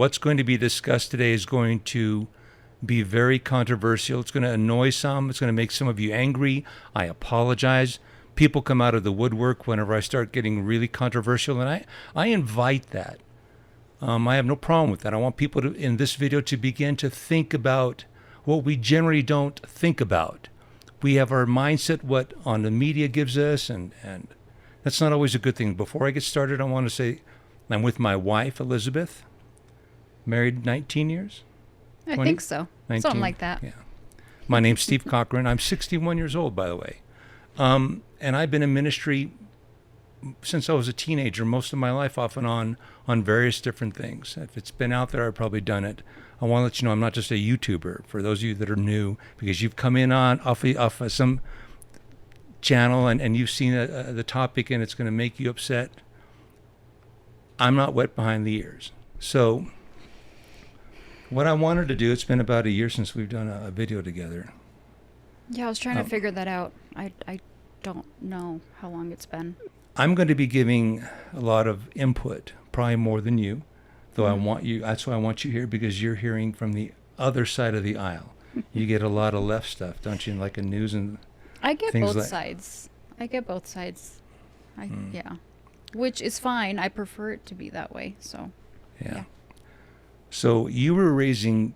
what's going to be discussed today is going to be very controversial. It's going to annoy some. It's going to make some of you angry. I apologize. People come out of the woodwork whenever I start getting really controversial, and I invite that. I have no problem with that. I want people to, in this video, to begin to think about what we generally don't think about. We have our mindset, what on the media gives us, and that's not always a good thing. Before I get started, I want to say I'm with my wife, Elizabeth, married 19 years? I think so. 19? Something like that. Yeah. My name's Steve Cochran. I'm 61 years old, by the way. And I've been in ministry since I was a teenager, most of my life, off and on various different things. If it's been out there, I've probably done it. I want to let you know I'm not just a YouTuber, for those of you that are new, because you've come in off of some channel and you've seen the topic and it's going to make you upset. I'm not wet behind the ears. So what I wanted to do, it's been about a year since we've done a video together. Yeah, I was trying to figure that out. I don't know how long it's been. I'm going to be giving a lot of input, probably more than you, though I want you, that's why I want you here, because you're hearing from the other side of the aisle. You get a lot of left stuff, don't you, like in news and I get things both like sides. I get both sides. Yeah. Which is fine. I prefer it to be that way. So, yeah. So you were raising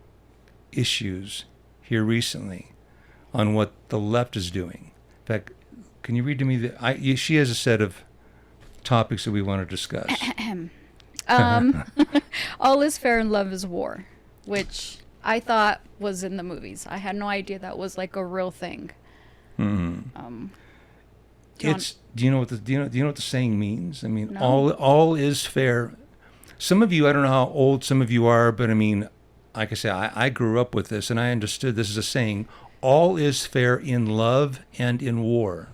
issues here recently on what the left is doing. In fact, can you read to me she has a set of topics that we want to discuss. All is fair in love is war, which I thought was in the movies. I had no idea that was like a real thing. Mm-hmm. Do you know what the saying means? I mean, No. all is fair. Some of you, I don't know how old some of you are, but I mean, like I say, I grew up with this and I understood this is a saying. All is fair in love and in war.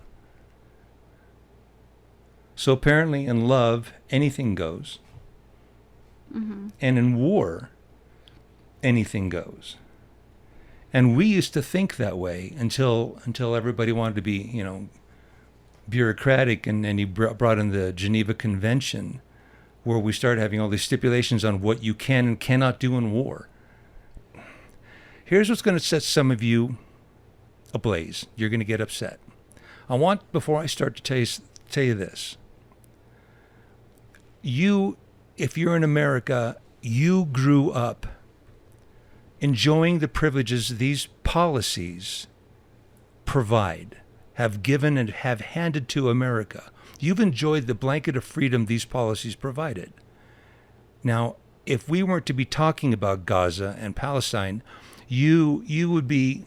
So apparently in love, anything goes. Mm-hmm. And in war, anything goes. And we used to think that way until everybody wanted to be, bureaucratic, and he brought in the Geneva Convention, where we started having all these stipulations on what you can and cannot do in war. Here's what's going to set some of you ablaze. You're going to get upset. I want, before I start, to tell you this. If you're in America, you grew up enjoying the privileges these policies provide, have given and have handed to America. You've enjoyed the blanket of freedom these policies provided. Now, if we weren't to be talking about Gaza and Palestine, you'd be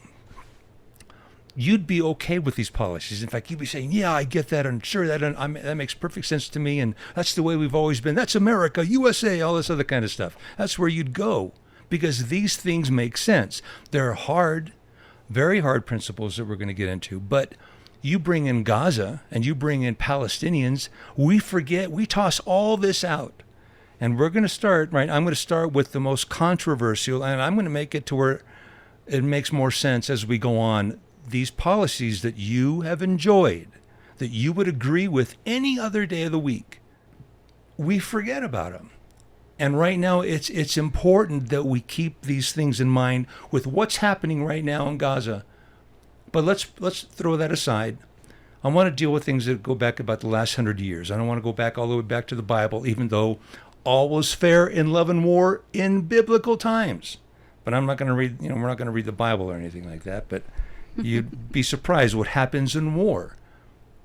okay with these policies. In fact, you'd be saying, yeah, I get that, and sure, that makes perfect sense to me, and that's the way we've always been. That's America, USA, all this other kind of stuff. That's where you'd go, because these things make sense. They're hard, very hard principles that we're going to get into, but you bring in Gaza and you bring in Palestinians, we toss all this out. And we're going to start, right? I'm going to start with the most controversial, and I'm going to make it to where it makes more sense as we go on. These policies that you have enjoyed, that you would agree with any other day of the week, we forget about them. And right now, it's important that we keep these things in mind with what's happening right now in Gaza. But let's throw that aside. I want to deal with things that go back about the last 100 years. I don't want to go back all the way back to the Bible, even though all was fair in love and war in biblical times. But I'm not going to read, we're not going to read the Bible or anything like that. But you'd be surprised what happens in war.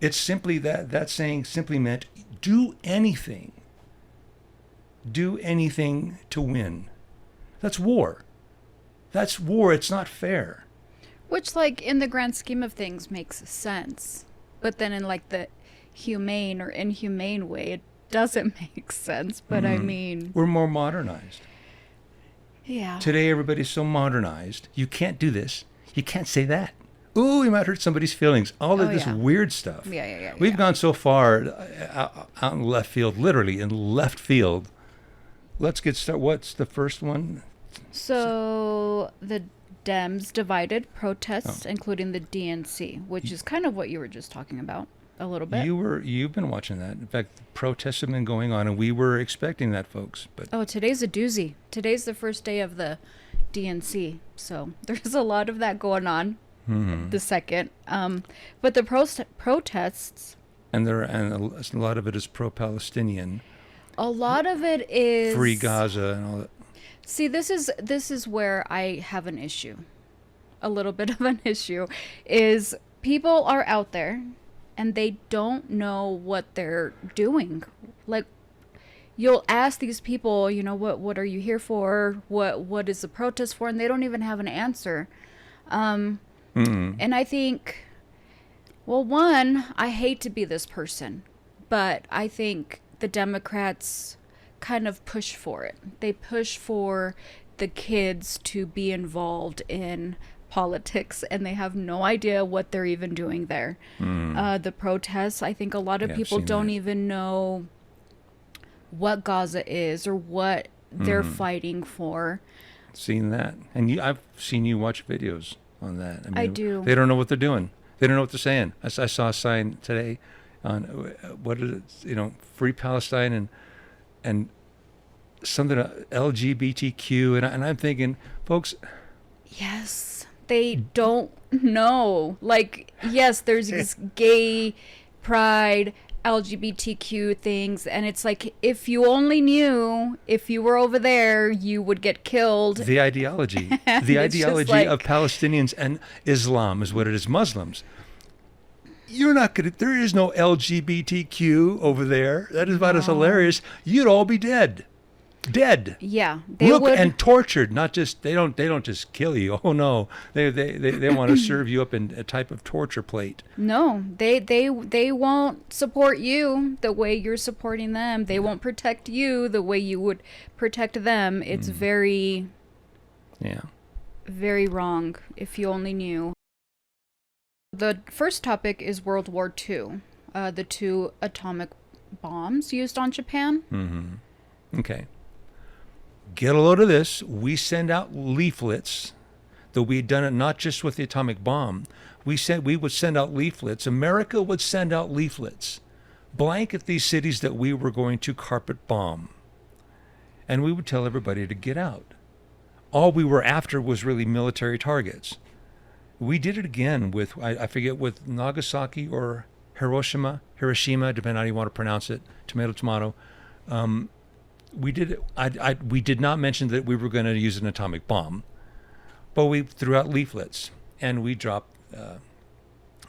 It's simply that saying simply meant do anything. Do anything to win. That's war. That's war. It's not fair. Which, like, in the grand scheme of things makes sense. But then in, like, the humane or inhumane way, it doesn't make sense. But I mean... We're more modernized. Yeah. Today, everybody's so modernized. You can't do this. You can't say that. Ooh, you might hurt somebody's feelings. All of this weird stuff. Yeah. We've gone so far out in left field, literally in left field. Let's get started. What's the first one? So the Dems divided protests, including the DNC, which is kind of what you were just talking about. A little bit. You've been watching that. In fact, protests have been going on, and we were expecting that, folks. But Oh, today's a doozy. Today's the first day of the DNC, so there's a lot of that going on. The second, but the protests. and a lot of it is pro-Palestinian, A lot of it is free Gaza, and all that. See, this is where I have an issue. A little bit of an issue is people are out there and they don't know what they're doing. Like, you'll ask these people, you know, what are you here for? What is the protest for? And they don't even have an answer. And I think, well, one, I hate to be this person, but I think the Democrats kind of push for it. They push for the kids to be involved in politics, and they have no idea what they're even doing there. The protests, I think a lot of people don't even know what Gaza is or what they're fighting for. Seen that, and I've seen you watch videos on that. I mean, I do. They don't know what they're doing. They don't know what they're saying. I saw a sign today on what is it? You know, free Palestine and something LGBTQ, and I'm thinking, folks. Yes, they don't know. Like, yes, there's these gay pride, LGBTQ things, and it's like, if you only knew, if you were over there, you would get killed. The ideology of Palestinians and Islam is what it is. Muslims. You're not gonna. There is no LGBTQ over there. That is about as hilarious. You'd all be dead. Dead. Yeah, they would. And tortured. Not just they don't just kill you. Oh no, they want to serve you up in a type of torture plate. No, they won't support you the way you're supporting them. They won't protect you the way you would protect them. It's very wrong. If you only knew. The first topic is World War II, the 2 atomic bombs used on Japan. Okay. Get a load of this. We send out leaflets, though we had done it not just with the atomic bomb. We would send out leaflets. America would send out leaflets, blanket these cities that we were going to carpet bomb. And we would tell everybody to get out. All we were after was really military targets. We did it again with, I forget, with Nagasaki or Hiroshima, depending on how you want to pronounce it, tomato. We did it. We did not mention that we were going to use an atomic bomb, but we threw out leaflets and we dropped the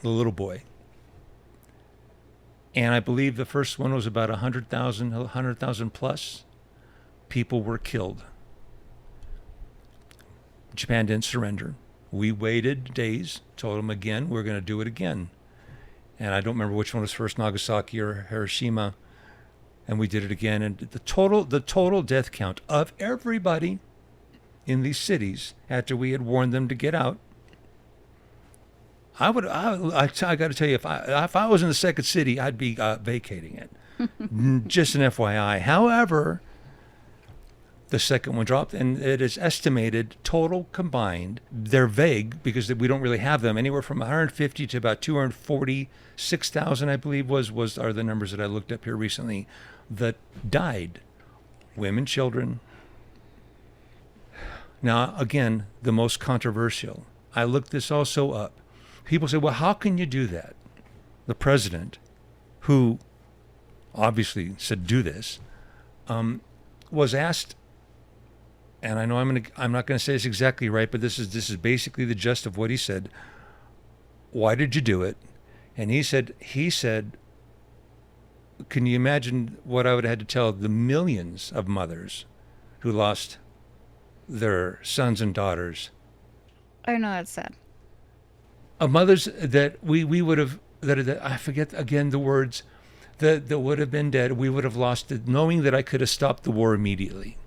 little boy. And I believe the first one was about 100,000 plus people were killed. Japan didn't surrender. We waited days, told them again, we're going to do it again. And I don't remember which one was first, Nagasaki or Hiroshima. And we did it again. And the total death count of everybody in these cities after we had warned them to get out, I got to tell you, if I was in the second city, I'd be vacating it. Just an FYI. However, the second one dropped, and it is estimated total combined. They're vague because we don't really have them. Anywhere from 150 to about 246,000, I believe, are the numbers that I looked up here recently, that died. Women, children. Now, again, the most controversial. I looked this also up. People say, well, how can you do that? The president, who obviously said do this, was asked, and I know I'm not going to say this exactly right, but this is basically the gist of what he said. Why did you do it? And he said, can you imagine what I would have had to tell the millions of mothers who lost their sons and daughters? I know, that's sad. Of mothers that we would have, that I forget again the words, that would have been dead. We would have lost it, knowing that I could have stopped the war immediately.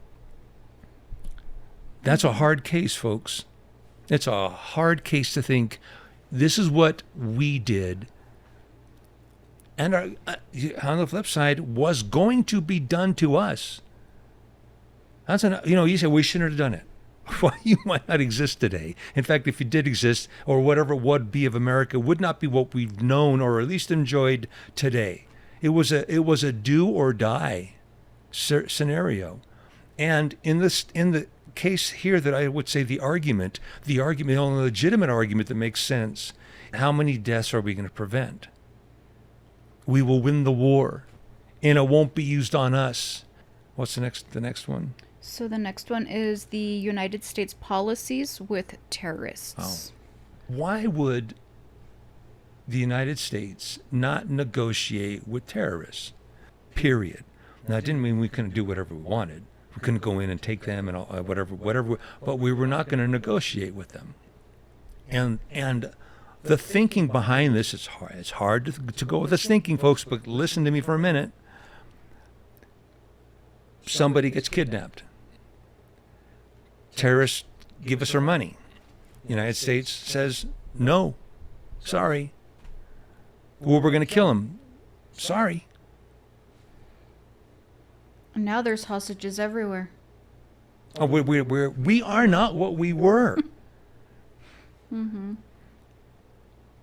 That's a hard case, folks. It's a hard case to think this is what we did. And on the flip side, was going to be done to us. You say we shouldn't have done it. why you might not exist today. In fact, if you did exist, or whatever it would be of America, would not be what we've known or at least enjoyed today. It was a do or die scenario. And in the case here, that I would say the only legitimate argument that makes sense, how many deaths are we going to prevent? We will win the war, and it won't be used on us. What's the next one? So the next one is the United States policies with terrorists. Oh. Why would the United States not negotiate with terrorists? Period. Now, it didn't mean we couldn't do whatever we wanted. We couldn't go in and take them and all, whatever. But we were not going to negotiate with them. And the thinking behind this is hard. It's hard to go with this thinking, folks. But listen to me for a minute. Somebody gets kidnapped. Terrorists give us our money. The United States says, no, sorry. Well, we're going to kill them. Sorry. Now there's hostages everywhere. Oh, we are not what we were. Mm-hmm.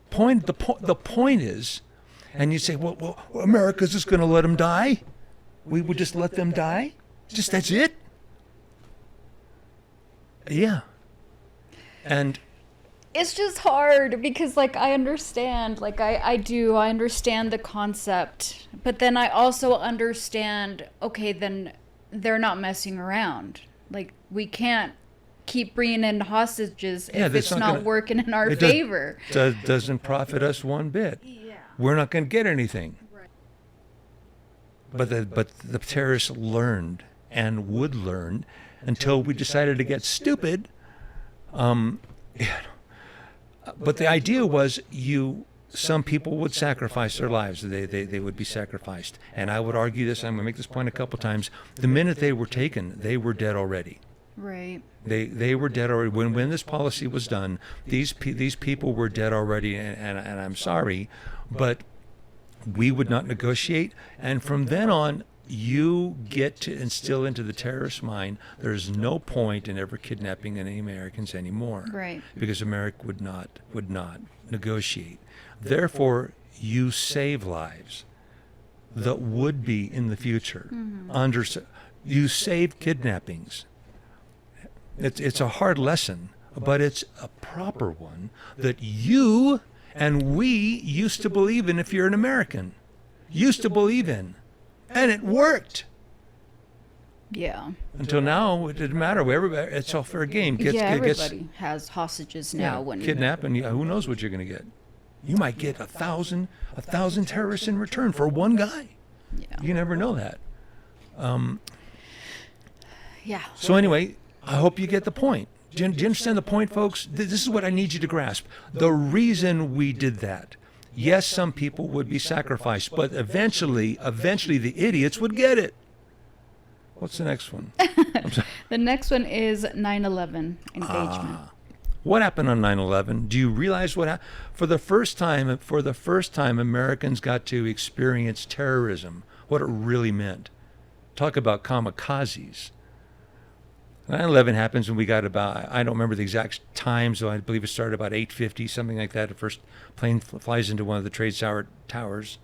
The point is, and you say, well, America's just going to let them die? We would just let them die? Just that's it? Yeah. And it's just hard because, like, I understand, like, I understand the concept, but then I also understand, okay, then they're not messing around. Like, we can't keep bringing in hostages if it's not working in our favor. Doesn't profit us one bit. Yeah. We're not going to get anything. Right. But the terrorists learned and would learn until we decided to get stupid. But the idea was some people would sacrifice their lives. They would be sacrificed. And I would argue this, I'm going to make this point a couple times. The minute they were taken, they were dead already. Right. They were dead already. When this policy was done, these people were dead already, and I'm sorry, but we would not negotiate. And from then on, you get to instill into the terrorist mind there's no point in ever kidnapping any Americans anymore. Right. Because America would not negotiate. Therefore, you save lives that would be in the future. Mm-hmm. You save kidnappings. It's a hard lesson, but it's a proper one that you and we used to believe in. If you're an American, used to believe in. And it worked. Yeah. Until now, it didn't matter. Everybody, it's all fair game. Everybody has hostages now. When kidnap, and who knows what you're going to get? You might get 1,000 terrorists in return for one guy. Yeah. You never know that. Yeah. So anyway, I hope you get the point. Do you understand the point, folks? This is what I need you to grasp. The reason we did that. Yes, some people would be sacrificed, but eventually the idiots would get it. What's the next one? The next one is 9/11 engagement. What happened on 9/11? Do you realize what happened? For the first time, Americans got to experience terrorism, what it really meant. Talk about kamikazes. 9/11 happens when we got about, I don't remember the exact time, so I believe it started about 8:50, something like that. The first plane flies into one of the Trade Center towers.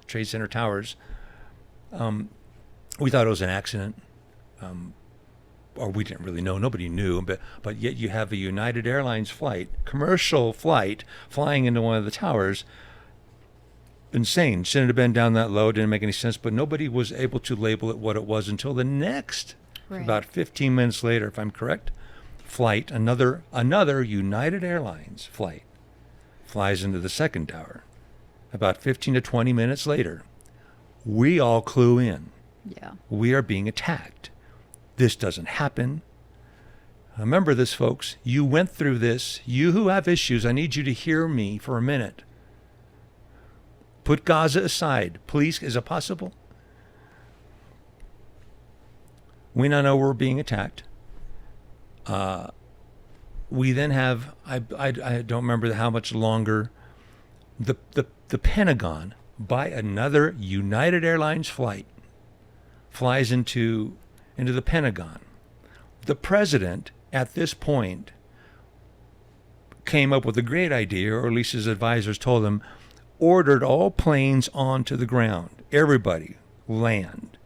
We thought it was an accident, or we didn't really know. Nobody knew, but yet you have a United Airlines flight, commercial flight, flying into one of the towers. Insane. Shouldn't have been down that low. Didn't make any sense, but nobody was able to label it what it was until the next. Right. About 15 minutes later, if I'm correct, flight, another United Airlines flight flies into the second tower. About 15 to 20 minutes later, we all clue in. Yeah. We are being attacked. This doesn't happen. Remember this, folks. You went through this. You who have issues, I need you to hear me for a minute. Put Gaza aside. Please, is it possible? We now know we're being attacked. We then have, I don't remember how much longer, the Pentagon, by another United Airlines flight, flies into the Pentagon. The president at this point, came up with a great idea, or at least his advisors told him, ordered all planes onto the ground. Everybody land.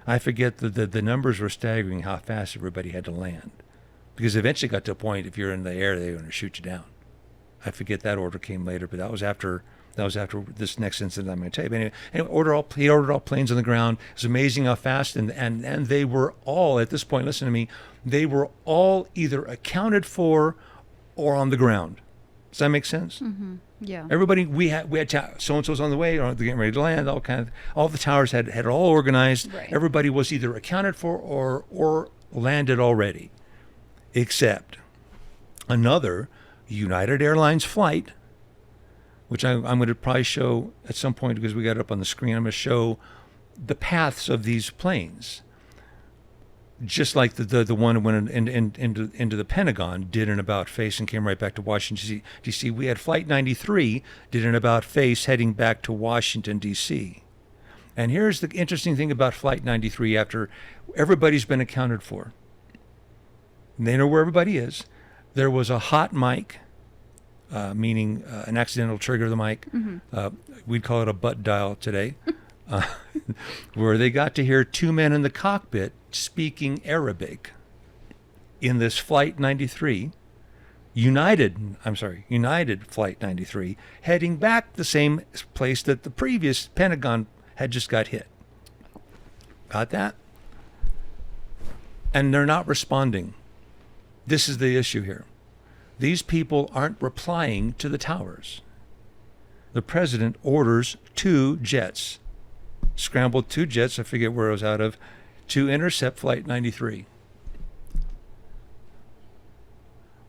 I forget the numbers were staggering how fast everybody had to land. Because eventually got to a point, if you're in the air, they were going to shoot you down. I forget that order came later, but that was after this next incident I'm going to tell you. But anyway, he ordered all planes on the ground. It's amazing how fast, and they were all, at this point, listen to me, they were all either accounted for or on the ground. Does that make sense? Mm-hmm. Yeah. Everybody, we had so and so's on the way, or they're getting ready to land. All the towers had it all organized. Right. Everybody was either accounted for or landed already, except another United Airlines flight, which I'm going to probably show at some point because we got it up on the screen. I'm going to show the paths of these planes, just like the one that went into the Pentagon did an about face and came right back to Washington, D.C. We had Flight 93 did an about face heading back to Washington, D.C. And here's the interesting thing about Flight 93 after everybody's been accounted for. They know where everybody is. There was a hot mic, meaning an accidental trigger of the mic. Mm-hmm. We'd call it a butt dial today, where they got to hear two men in the cockpit speaking Arabic in this Flight 93, United Flight 93, heading back the same place that the previous Pentagon had just got hit. Got that? And they're not responding. This is the issue here. These people aren't replying to the towers. The president orders two jets, scrambled two jets, I forget where it was out of, to intercept Flight 93.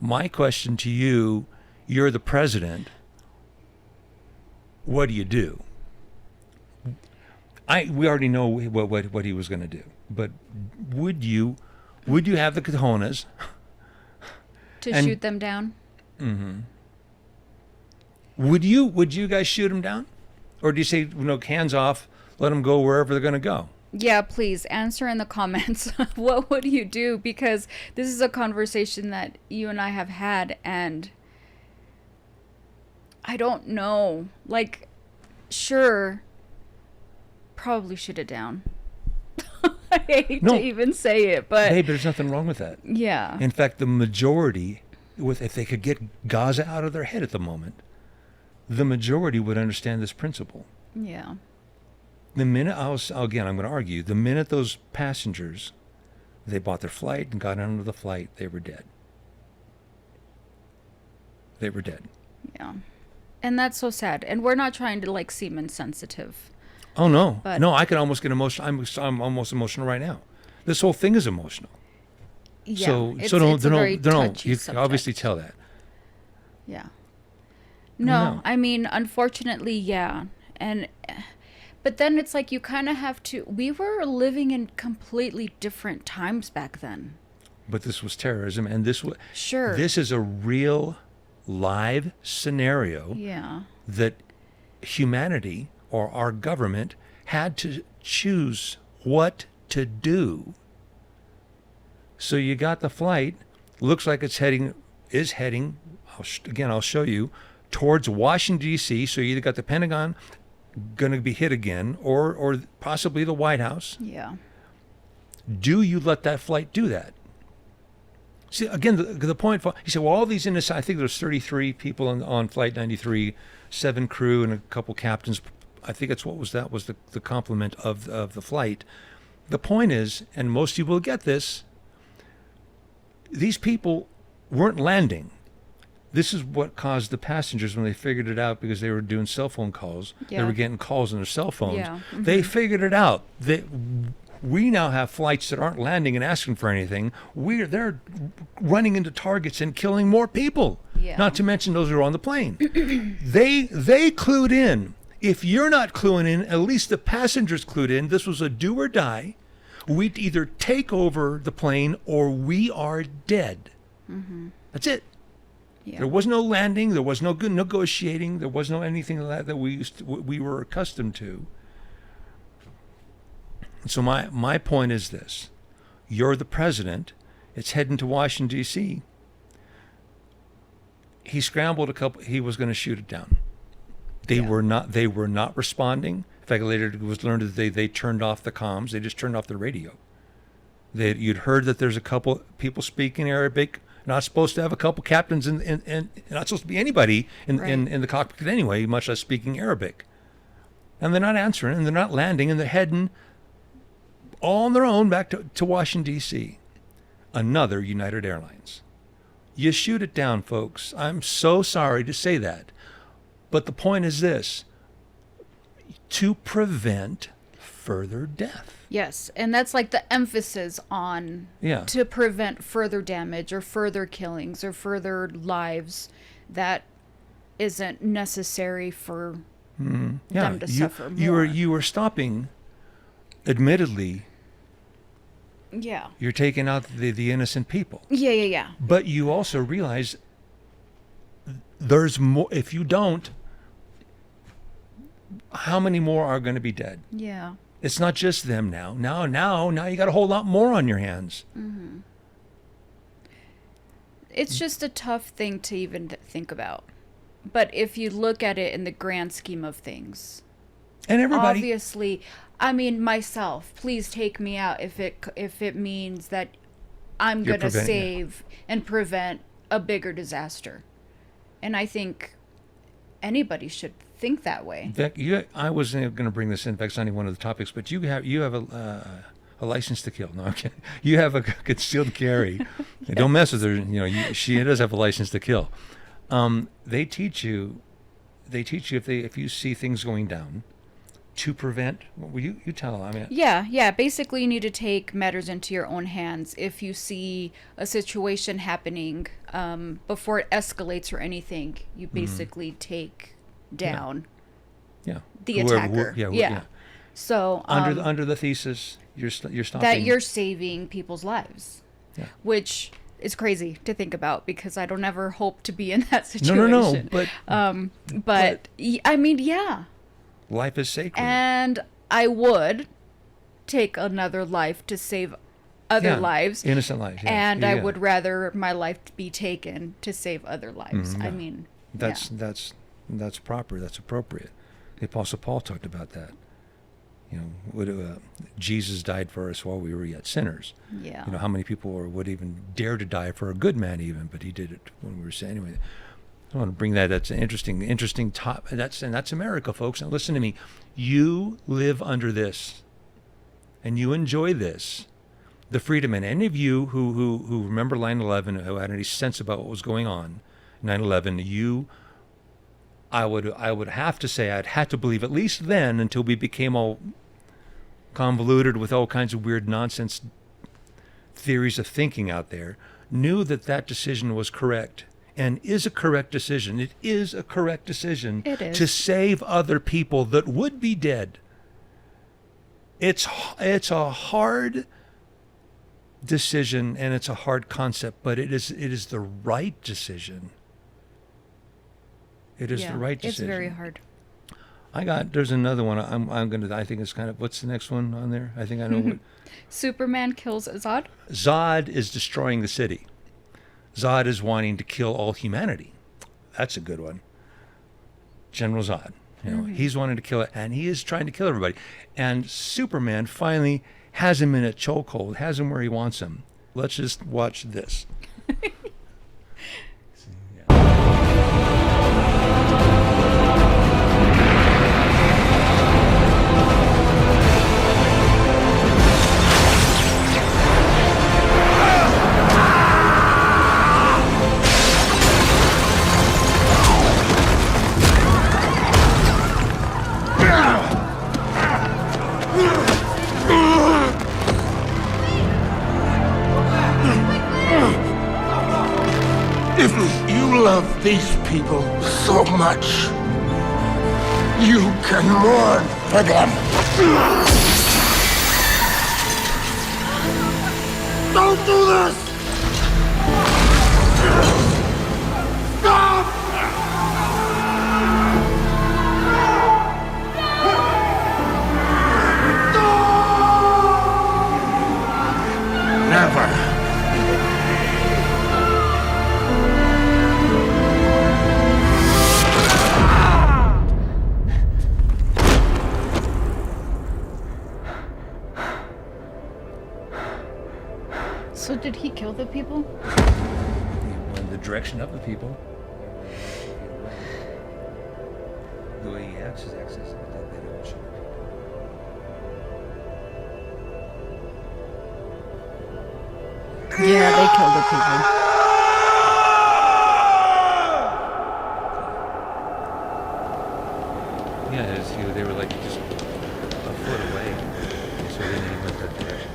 My question to you, you're the president, what do you do? We already know what he was going to do, but would you have the cojones to shoot them down? Mm-hmm. Would you guys shoot them down? Or do you say, hands off, let them go wherever they're going to go? Yeah, please answer in the comments. What would you do? Because this is a conversation that you and I have had, and I don't know. Like, sure, probably shoot it down. I hate to even say it, but hey, but there's nothing wrong with that. Yeah. In fact, the majority, if they could get Gaza out of their head at the moment, the majority would understand this principle. Yeah. The minute I'm going to argue, the minute those passengers, they bought their flight and got onto the flight, they were dead. They were dead. Yeah. And that's so sad. And we're not trying to seem insensitive. Oh no. But no, I can almost get emotional. I'm almost emotional right now. This whole thing is emotional. Yeah. So it's a very touchy you subject. obviously tell that. Yeah. No, I mean, unfortunately, yeah. But then it's like you kind of have to. We were living in completely different times back then. But this was terrorism, and this was sure. This is a real, live scenario. Yeah. That humanity or our government had to choose what to do. So you got the flight. Looks like is heading. I'll show you towards Washington D.C. So you either got the Pentagon going to be hit again, or possibly the White House. Yeah. Do you let that flight do that? See, again, the point, he said, well, all these innocent, I think there's 33 people on Flight 93, 7 crew and a couple captains. I think that's what was the complement of the flight. The point is, and most people will get this, these people weren't landing. This is what caused the passengers when they figured it out, because they were doing cell phone calls. Yeah. They were getting calls on their cell phones. Yeah. Mm-hmm. They figured it out. We now have flights that aren't landing and asking for anything. They're running into targets and killing more people. Yeah. Not to mention those who are on the plane. They clued in. If you're not cluing in, at least the passengers clued in. This was a do or die. We either take over the plane or we are dead. Mm-hmm. That's it. Yeah. There was no landing. There was no good negotiating. There was no anything like that we were accustomed to. So my point is this: you're the president. It's heading to Washington, D.C. He scrambled he was going to shoot it down. They were not responding. In fact, later it was learned that they turned off the comms. They just turned off the radio. You'd heard that there's a couple people speaking Arabic. Not supposed to have a couple captains and not supposed to be anybody in the cockpit anyway, much less speaking Arabic. And they're not answering, and they're not landing, and they're heading all on their own back to Washington, D.C. Another United Airlines. You shoot it down, folks. I'm so sorry to say that. But the point is this: to prevent further death. Yes, and that's like the emphasis on to prevent further damage or further killings or further lives that isn't necessary for them to suffer more. You were stopping, admittedly. Yeah. You're taking out the innocent people. Yeah. But you also realize there's more. If you don't, how many more are going to be dead? Yeah. It's not just them now. Now you got a whole lot more on your hands. Mm-hmm. It's just a tough thing to even think about. But if you look at it in the grand scheme of things, and everybody, obviously, I mean, myself, please take me out if it means that I'm going to save and prevent a bigger disaster. And I think anybody should think that way. In fact, I wasn't going to bring this in. In fact, it's not even one of the topics. But you have a license to kill. No, I'm kidding. You have a concealed carry. Don't mess with her. She does have a license to kill. They teach you if you see things going down, to prevent. Well, you tell. I mean. Yeah. Basically, you need to take matters into your own hands if you see a situation happening before it escalates or anything. You basically take down the attacker. So under the thesis, you're stopping that you're saving people's lives, which is crazy to think about because I don't ever hope to be in that situation. No. But I mean, life is sacred, and I would take another life to save other lives, innocent lives, and I would rather my life be taken to save other lives. I mean, that's proper. That's appropriate. The Apostle Paul talked about that. Jesus died for us while we were yet sinners. Yeah. How many people would even dare to die for a good man, even? But he did it when we were saying anyway. I want to bring that. That's an interesting top. That's America, folks. Now listen to me. You live under this, and you enjoy this, the freedom. And any of you who remember 9/11, who had any sense about what was going on, 9/11, I would have to say I'd had to believe at least then, until we became all convoluted with all kinds of weird nonsense theories of thinking out there, knew that decision was correct and is a correct decision. It is a correct decision to save other people that would be dead. It's a hard decision and it's a hard concept, but it is the right decision. It is the right decision. It's very hard. There's another one. I think it's kind of, what's the next one on there? I think I know what. Superman kills Zod? Zod is destroying the city. Zod is wanting to kill all humanity. That's a good one. General Zod. He's wanting to kill it, and he is trying to kill everybody. And Superman finally has him in a chokehold, has him where he wants him. Let's just watch this. If you love these people so much, you can mourn for them. Don't do this! Stop! Never So did he kill the people? He went in the direction of the people. The way he acts is access. They don't show. Yeah, they killed the people. Yeah, they were like just a foot away, so they didn't even went that direction.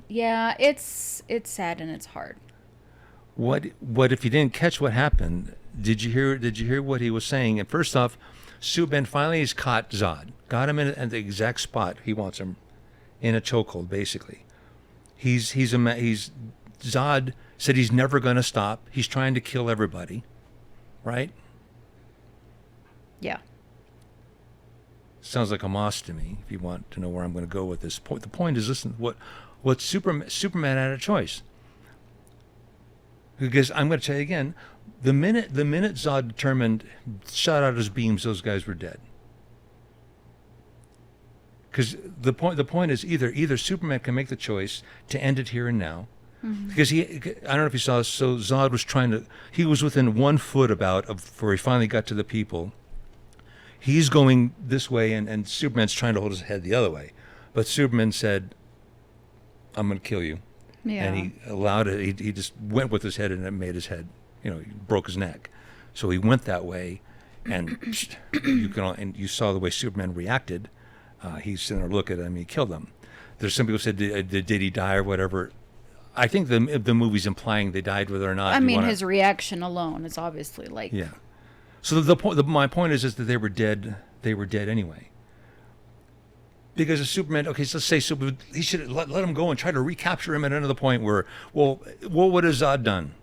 Yeah, it's sad and it's hard. What if you didn't catch what happened? Did you hear what he was saying? And first off, Subban finally has caught Zod, got him in at the exact spot he wants him, in a chokehold basically. Zod said he's never going to stop. He's trying to kill everybody, right? Yeah. Sounds like Hamas to me. If you want to know where I'm going to go with this point, the point is, listen, what Superman had a choice. Because I'm going to tell you again, the minute Zod determined, shot out his beams, those guys were dead. Because the point is either Superman can make the choice to end it here and now, because I don't know if you saw this, so Zod was he was within 1 foot about of where he finally got to the people. He's going this way, and Superman's trying to hold his head the other way, but Superman said, "I'm going to kill you." Yeah. And he allowed it. He just went with his head, and it made his head, he broke his neck. So he went that way, and you saw the way Superman reacted. He's sitting there looking at him. He killed him. There's some people who said, did he die or whatever? I think the movie's implying they died, whether or not. I mean, his reaction alone is obviously like. Yeah. So my point is that they were dead. They were dead anyway. Because of Superman, okay, so let's say Superman, he should let him go and try to recapture him at another point where, well, what would have Zod done?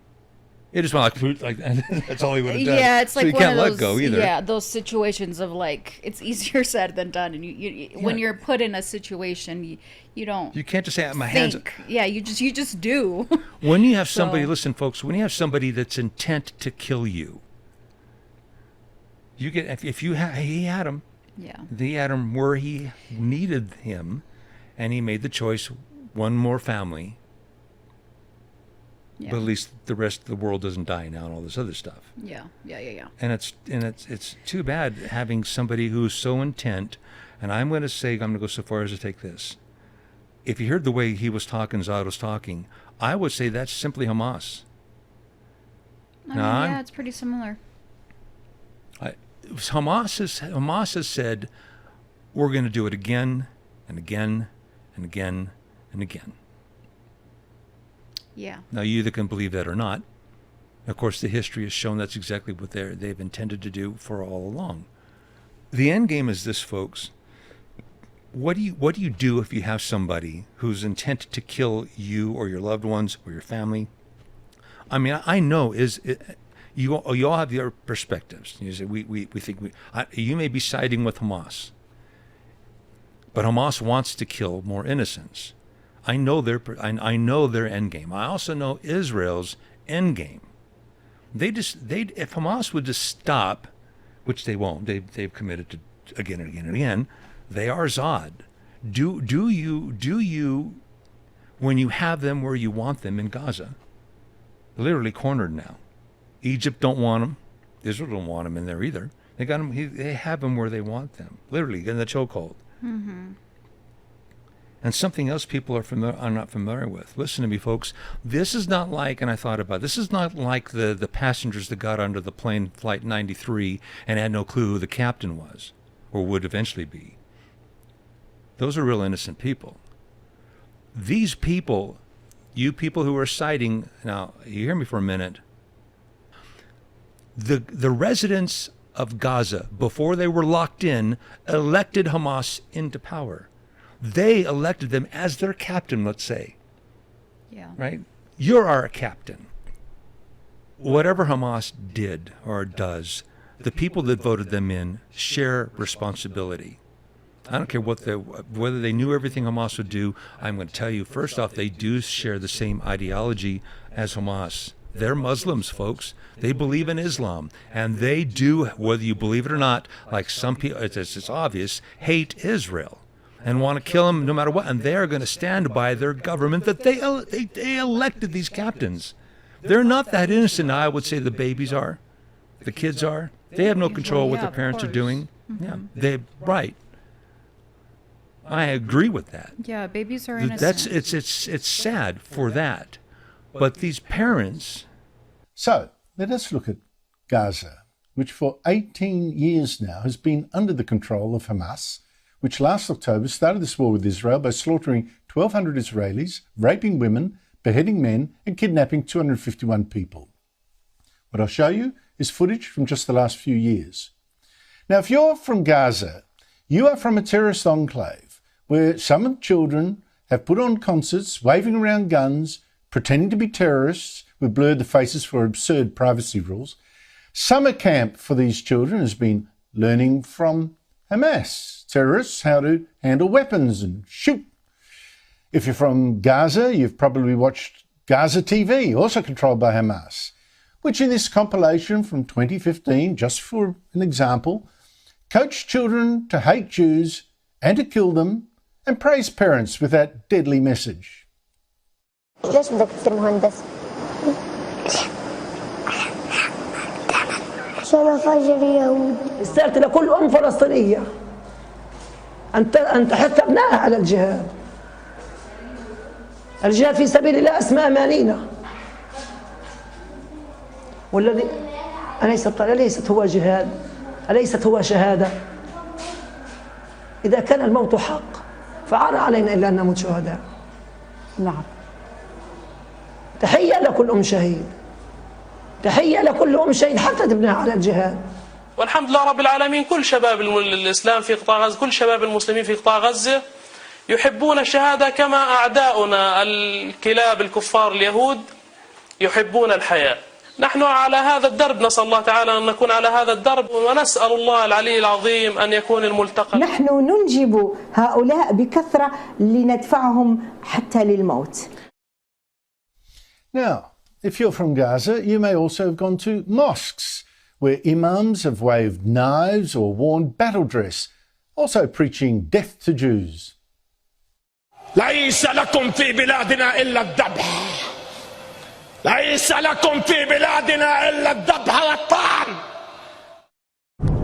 It just went like that's all he would have done. Yeah, it's like so you one can't of those, let go either. Yeah, those situations of like, it's easier said than done, and you when you're put in a situation, you don't. You can't just say my think. hands. Yeah, you just do. When you have somebody, listen, folks, when you have somebody that's intent to kill you, you get he had him. Yeah. He had him where he needed him, and he made the choice. One more family. Yeah. But at least the rest of the world doesn't die now and all this other stuff. Yeah. And it's too bad having somebody who's so intent. And I'm going to go so far as to take this. If you heard the way he was talking, Zod was talking, I would say that's simply Hamas. Yeah, it's pretty similar. Hamas has said, we're going to do it again and again and again and again. Yeah. Now, you either can believe that or not. Of course, the history has shown that's exactly what they've intended to do for all along. The end game is this, folks. What do you do if you have somebody who's intent to kill you or your loved ones or your family? I mean, I know you all have your perspectives. You say we think you may be siding with Hamas, but Hamas wants to kill more innocents. I know their end game. I also know Israel's end game. If Hamas would just stop, which they won't. They've committed to again and again and again. They are Zod. Do you when you have them where you want them in Gaza? Literally cornered now. Egypt don't want them. Israel don't want them in there either. They got them. They have them where they want them. Literally in the chokehold. Mm-hmm. And something else people are not familiar with. Listen to me, folks. This is not like, and I thought about it, this is not like the passengers that got onto the plane Flight 93 and had no clue who the captain was or would eventually be. Those are real innocent people. These people, you people who are citing, now, you hear me for a minute. The residents of Gaza, before they were locked in, elected Hamas into power. They elected them as their captain, let's say. Yeah. Right? You're our captain. whatever Hamas did or does, the people that voted them in share responsibility. I don't care whether they knew everything Hamas would do. I'm going to tell you, first off, they do share the same ideology as Hamas. They're Muslims, folks. They believe in Islam. And they do, whether you believe it or not, like some people, it's obvious, hate Israel and want to kill them no matter what. And they're going to stand by their government that they elected these captains. They're not that innocent, I would say the babies are. The kids are. They have no control what their parents are doing. Yeah, right. I agree with that. Yeah, babies are innocent. It's sad for that. But these parents... So, let us look at Gaza, which for 18 years now has been under the control of Hamas, which last October started this war with Israel by slaughtering 1,200 Israelis, raping women, beheading men, and kidnapping 251 people. What I'll show you is footage from just the last few years. Now, if you're from Gaza, you are from a terrorist enclave where some children have put on concerts, waving around guns, pretending to be terrorists. We've blurred the faces for absurd privacy rules. Summer camp for these children has been learning from Hamas terrorists how to handle weapons and shoot. If you're from Gaza, you've probably watched Gaza TV, also controlled by Hamas, which in this compilation from 2015, just for an example, coached children to hate Jews and to kill them and praised parents with that deadly message. ليش بدك تصير مهندس؟ عشان أفجر اليهود. رسالتي لكل أم فلسطينية أن تحث أبنائها على الجهاد. الجهاد في سبيل الله أسمى أمانينا. والذي أليست هو جهاد، أليست هو شهادة. إذا كان الموت حق فعار علينا إلا أن نموت شهداء. نعم. تحية لكل أم شهيد، تحية لكل أم شهيد حتى تبنيها على الجهاد. والحمد لله رب العالمين، كل شباب الإسلام في قطاع غزة، كل شباب المسلمين في قطاع غزة يحبون الشهادة كما أعداؤنا الكلاب الكفار اليهود يحبون الحياة. نحن على هذا الدرب، نسأل الله تعالى أن نكون على هذا الدرب، ونسأل الله العلي العظيم أن يكون الملتقى. نحن ننجب هؤلاء بكثرة لندفعهم حتى للموت. Now, if you're from Gaza, you may also have gone to mosques, where imams have waved knives or worn battle dress, also preaching death to Jews. ليس لكم في بلادنا إلا الذبح. ليس لكم في بلادنا إلا الذبح والطعن.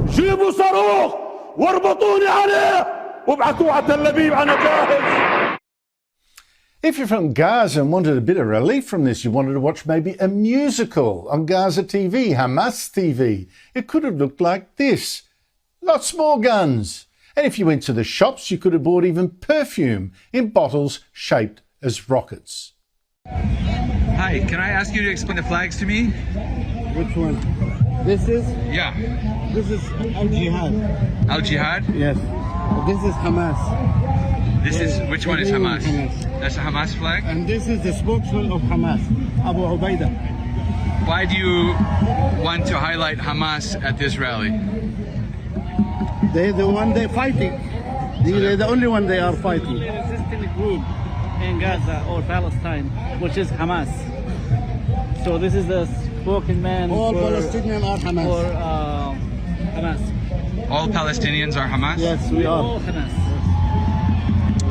جيبوا صاروخ واربطوني عليه وابعثوه على تل أبيب، أنا جاهز. If you're from Gaza and wanted a bit of relief from this, you wanted to watch maybe a musical on Gaza TV, Hamas TV, it could have looked like this. Lots more guns. And if you went to the shops, you could have bought even perfume in bottles shaped as rockets. Hi, can I ask you to explain the flags to me? Which one? This is? Yeah. This is Al-Jihad. Al-Jihad? Yes. This is Hamas. This is, which one is Hamas? That's a Hamas flag? And this is the spokesman of Hamas, Abu Ubaidah. Why do you want to highlight Hamas at this rally? They're the one they're fighting. They're the only one they are fighting. The resistant group in Gaza or Palestine, which is Hamas. So this is the spoken man All for Palestinians are Hamas. For Hamas. All Palestinians are Hamas? Yes, we are. All Hamas.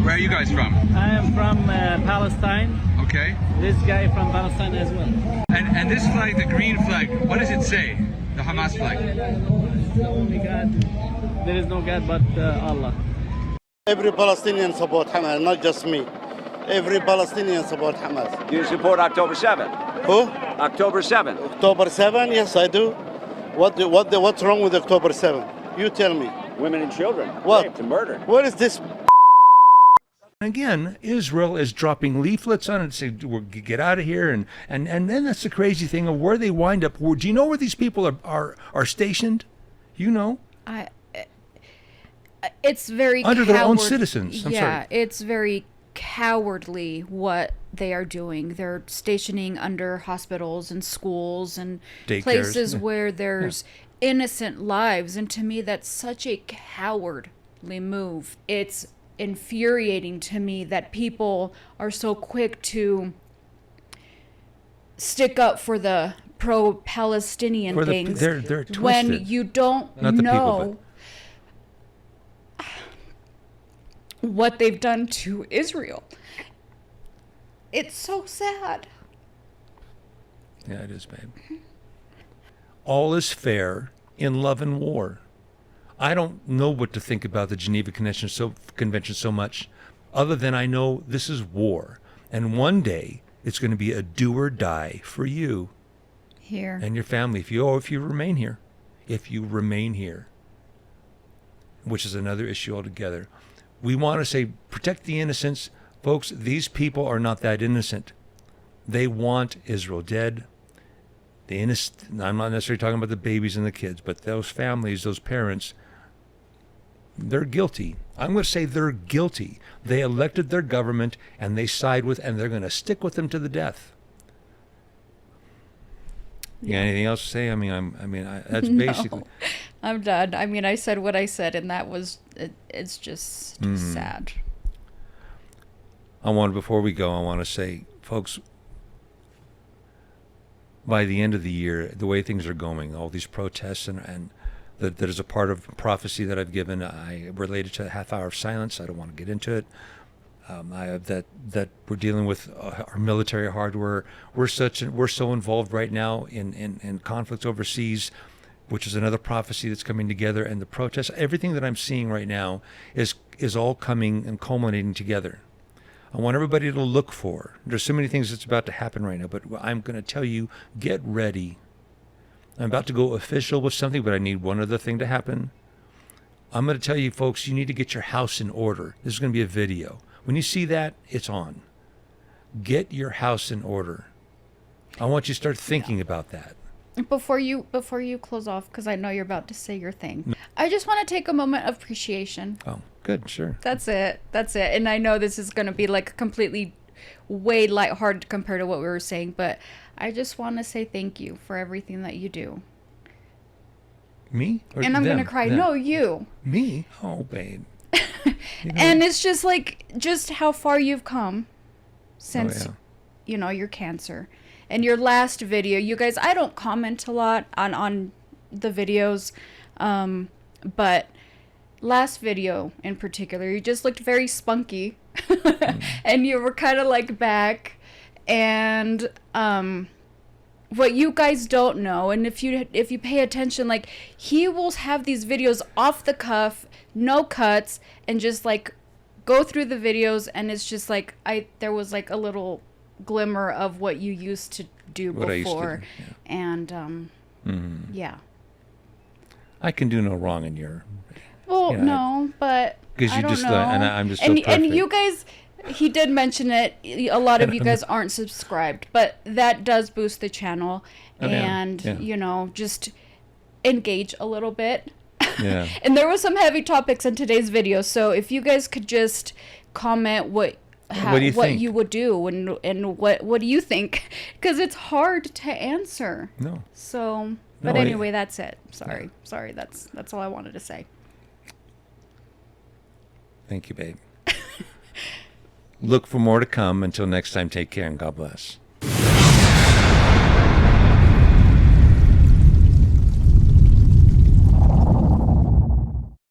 Where are you guys from? I am from Palestine. Okay. This guy from Palestine as well. And this flag, the green flag, what does it say? The Hamas flag? The only God. There is no God but Allah. Every Palestinian support Hamas, not just me. Every Palestinian support Hamas. Do you support October 7th? Who? October 7th. October 7? Yes, I do. What's wrong with October 7? You tell me. Women and children. What? Raped and murdered. What is this? Again, Israel is dropping leaflets on it saying, get out of here. And then that's the crazy thing of where they wind up. Do you know where these people are stationed? You know? It's very under their own citizens. I'm sorry. it's very cowardly what they are doing. They're stationing under hospitals and schools and Daycares, places yeah. where there's innocent lives. And to me, that's such a cowardly move. It's infuriating to me that people are so quick to stick up for the pro-Palestinian things they're when twisted. you don't Not the people, know what they've done to Israel. It's so sad. Yeah, it is, babe. All is fair in love and war. I don't know what to think about the Geneva Convention so much, other than I know this is war. And one day, it's going to be a do or die for you Here. and your family if you remain here. If you remain here, which is another issue altogether. We want to say, protect the innocents. Folks, these people are not that innocent. They want Israel dead. The innocent, I'm not necessarily talking about the babies and the kids, but those families, those parents, they're guilty. I'm going to say they're guilty. They elected their government and they side with, and they're going to stick with them to the death. You got anything else to say? That's basically. No, I'm done. I mean, I said what I said, and that was, it's just sad. Before we go, I want to say, folks, by the end of the year, the way things are going, all these protests and that is a part of prophecy that I've given. I related to a half hour of silence. I don't want to get into it. That we're dealing with our military hardware. We're so involved right now in conflicts overseas, which is another prophecy that's coming together. And the protests, everything that I'm seeing right now is all coming and culminating together. I want everybody to look for. There's so many things that's about to happen right now, but I'm going to tell you, get ready. I'm about to go official with something, but I need one other thing to happen. I'm going to tell you, folks, you need to get your house in order. This is going to be a video. When you see that, it's on. Get your house in order. I want you to start thinking about that. Before you close off, because I know you're about to say your thing, I just want to take a moment of appreciation. Oh, good, sure. That's it. And I know this is going to be like completely way lighthearted compared to what we were saying, but I just want to say thank you for everything that you do. Me? Or and I'm going to cry. Them? No, you. Me? Oh, babe. And it's just like, just how far you've come since, your cancer. And your last video, you guys, I don't comment a lot on the videos, but last video in particular, you just looked very spunky and you were kind of like back. And what you guys don't know, and if you pay attention, like, he will have these videos off the cuff, no cuts, and just like go through the videos, and it's just like there was like a little glimmer of what you used to do before. And yeah, I can do no wrong in your no, but because I you don't just know. I'm just so perfect. And you guys, he did mention it, a lot of you guys aren't subscribed, but that does boost the channel. And just engage a little bit. Yeah. And there were some heavy topics in today's video, so if you guys could just comment what you would do and what do you think, because it's hard to answer. No. So, but anyway, that's it. Sorry, that's all I wanted to say. Thank you, babe. Look for more to come. Until next time, take care and God bless.